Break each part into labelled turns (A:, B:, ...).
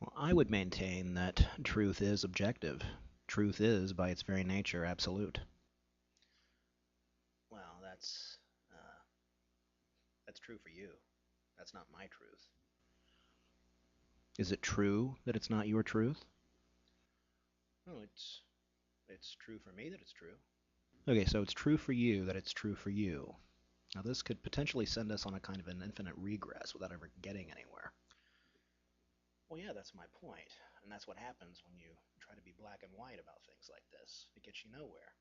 A: Well, I would maintain that truth is objective. Truth is, by its very nature, absolute. Well, that's true for you. That's not my truth. Is it true that it's not your truth? No, it's true for me that it's true. Okay, so it's true for you that it's true for you. Now, this could potentially send us on a kind of an infinite regress without ever getting anywhere. Well, yeah, that's my point. And that's what happens when you try to be black and white about things like this. It gets you nowhere.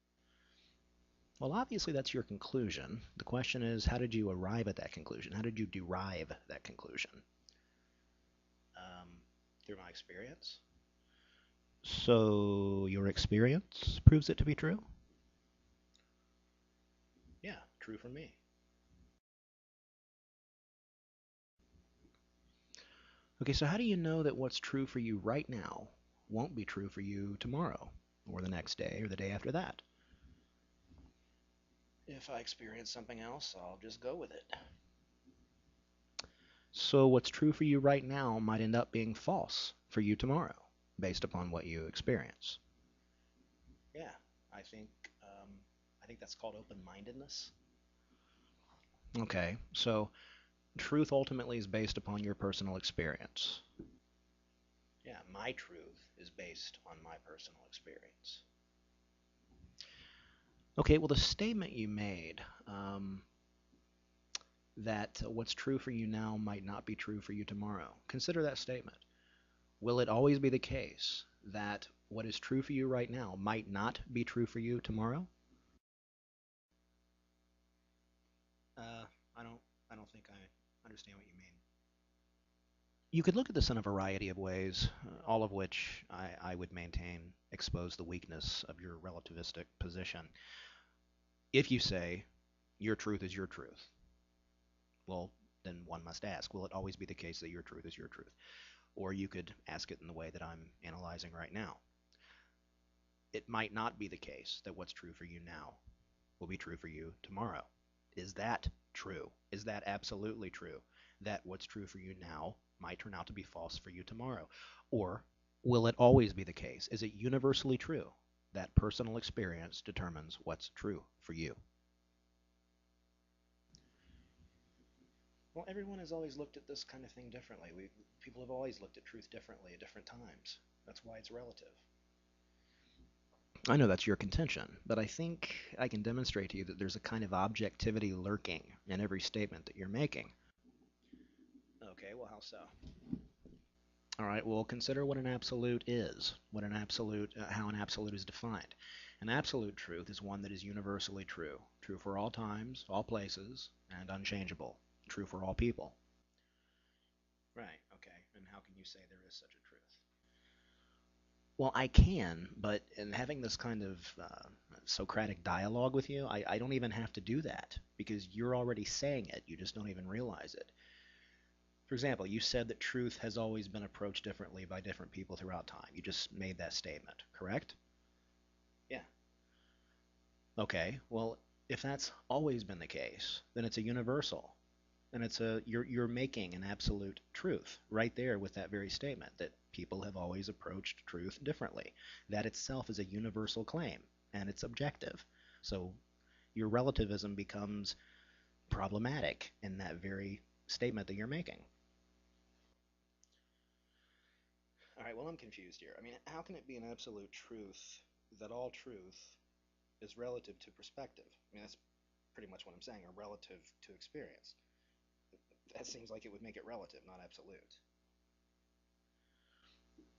A: Well, obviously, that's your conclusion. The question is, how did you arrive at that conclusion? How did you derive that conclusion? Um, Through my experience. So, your experience proves it to be true? Yeah, true for me. Okay, so how do you know that what's true for you right now won't be true for you tomorrow, or the next day, or the day after that? If I experience something else, I'll just go with it. So what's true for you right now might end up being false for you tomorrow, based upon what you experience. Yeah, I think um, I think that's called open-mindedness. Okay, so truth ultimately is based upon your personal experience. Yeah, my truth is based on my personal experience. Okay, well, the statement you made, that what's true for you now might not be true for you tomorrow. Consider that statement. Will it always be the case that what is true for you right now might not be true for you tomorrow? Uh, I don't, I don't think I understand what you mean. You could look at this in a variety of ways, all of which I would maintain expose the weakness of your relativistic position. If you say your truth is your truth, well, then one must ask, will it always be the case that your truth is your truth? Or you could ask it in the way that I'm analyzing right now. It might not be the case that what's true for you now will be true for you tomorrow. Is that true? Is that absolutely true? That what's true for you now might turn out to be false for you tomorrow? Or will it always be the case? Is it universally true that personal experience determines what's true for you? Well, everyone has always looked at this kind of thing differently. People have always looked at truth differently at different times. That's why it's relative. I know that's your contention, but I think I can demonstrate to you that there's a kind of objectivity lurking in every statement that you're making. Okay, well, how so? All right, well, consider what an absolute is, how an absolute is defined. An absolute truth is one that is universally true, true for all times, all places, and unchangeable, true for all people. Right, okay, and how can you say there is such a truth? Well, I can, but in having this kind of Socratic dialogue with you, I don't even have to do that because you're already saying it. You just don't even realize it. For example, you said that truth has always been approached differently by different people throughout time. You just made that statement, correct? Yeah. Okay, well, if that's always been the case, then it's a universal. And you're making an absolute truth right there with that very statement that people have always approached truth differently. That itself is a universal claim and it's objective. So your relativism becomes problematic in that very statement that you're making. All right, well, I'm confused here. I mean, how can it be an absolute truth that all truth is relative to perspective? I mean, that's pretty much what I'm saying, or relative to experience. That seems like it would make it relative, not absolute.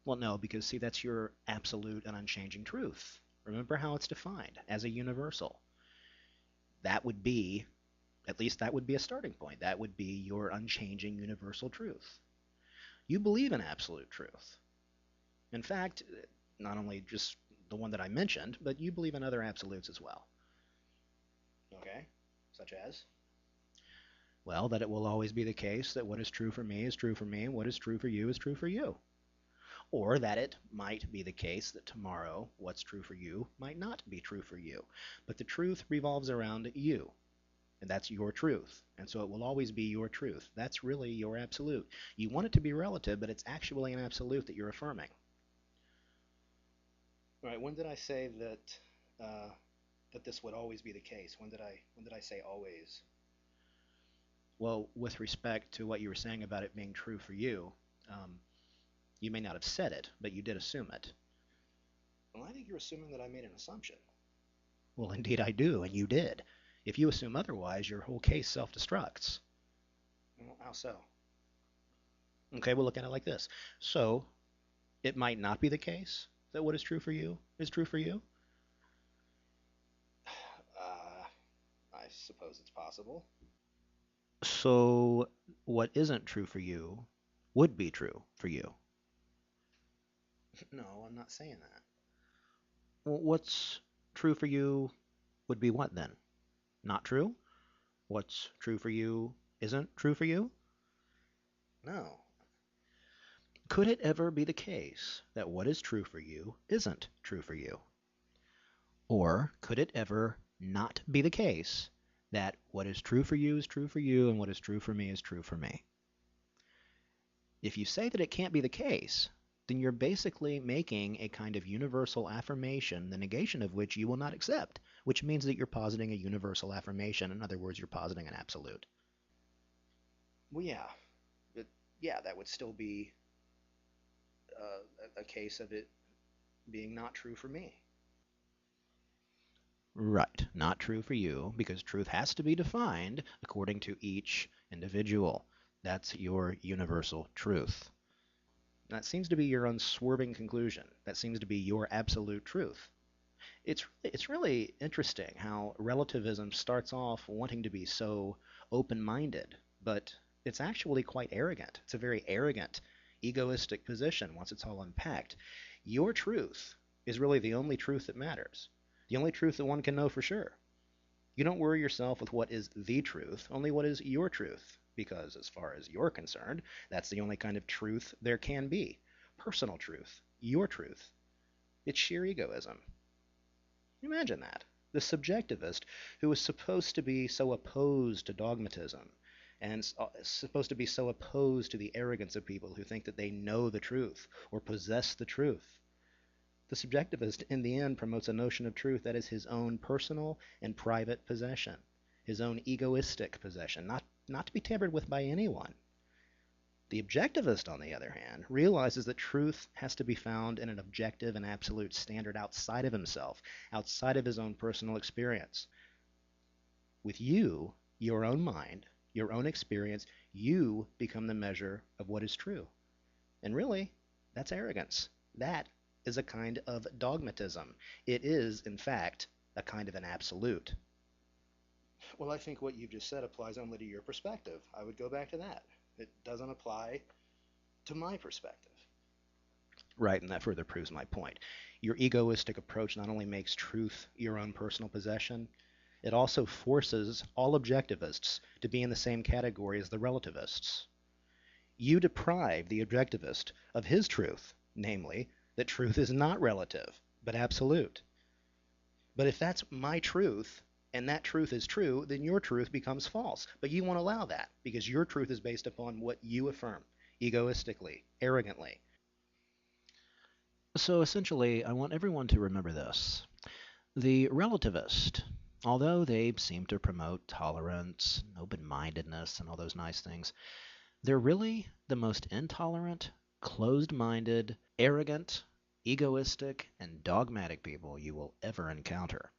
A: Well, no, because see, that's your absolute and unchanging truth. Remember how it's defined as a universal. That would be, at least that would be a starting point. That would be your unchanging universal truth. You believe in absolute truth. In fact, not only just the one that I mentioned, but you believe in other absolutes as well. Okay? Such as? Well, that it will always be the case that what is true for me is true for me, and what is true for you is true for you. Or that it might be the case that tomorrow what's true for you might not be true for you. But the truth revolves around you. and that's your truth. And so it will always be your truth. That's really your absolute. You want it to be relative, but it's actually an absolute that you're affirming. All right, when did I say that this would always be the case? When did I say always? Well, with respect to what you were saying about it being true for you, um, you may not have said it, but you did assume it. Well, I think you're assuming that I made an assumption. Well, indeed I do, and you did. If you assume otherwise, your whole case self-destructs. Well, how so? Okay, we'll look at it like this. So, it might not be the case that what is true for you is true for you? Uh, I suppose it's possible. So, what isn't true for you would be true for you. No, I'm not saying that. Well, what's true for you would be what then? Not true? What's true for you isn't true for you? No. Could it ever be the case that what is true for you isn't true for you? Or could it ever not be the case that what is true for you is true for you and what is true for me is true for me? If you say that it can't be the case, then you're basically making a kind of universal affirmation, the negation of which you will not accept, which means that you're positing a universal affirmation. In other words, you're positing an absolute. Well, yeah, but yeah, that would still be a case of it being not true for me. Right, not true for you, because truth has to be defined according to each individual. That's your universal truth. That seems to be your unswerving conclusion. That seems to be your absolute truth. It's really interesting how relativism starts off wanting to be so open-minded, but it's actually quite arrogant. It's a very arrogant, egoistic position once it's all unpacked. Your truth is really the only truth that matters, the only truth that one can know for sure. You don't worry yourself with what is the truth, only what is your truth, because as far as you're concerned, that's the only kind of truth there can be. Personal truth, your truth. It's sheer egoism. Imagine that. The subjectivist who is supposed to be so opposed to dogmatism and supposed to be so opposed to the arrogance of people who think that they know the truth or possess the truth. The subjectivist, in the end, promotes a notion of truth that is his own personal and private possession, his own egoistic possession, not to be tampered with by anyone. The objectivist, on the other hand, realizes that truth has to be found in an objective and absolute standard outside of himself, outside of his own personal experience. With you, your own mind, your own experience, you become the measure of what is true. And really, that's arrogance. That is a kind of dogmatism. It is, in fact, a kind of an absolute. Well, I think what you've just said applies only to your perspective. I would go back to that. It doesn't apply to my perspective. Right, and that further proves my point. Your egoistic approach not only makes truth your own personal possession, it also forces all objectivists to be in the same category as the relativists. You deprive the objectivist of his truth, namely, that truth is not relative, but absolute. But if that's my truth, and that truth is true, then your truth becomes false. But you won't allow that, because your truth is based upon what you affirm, egoistically, arrogantly. So essentially, I want everyone to remember this. The relativist, although they seem to promote tolerance, open-mindedness, and all those nice things, they're really the most intolerant, closed-minded, arrogant, egoistic, and dogmatic people you will ever encounter.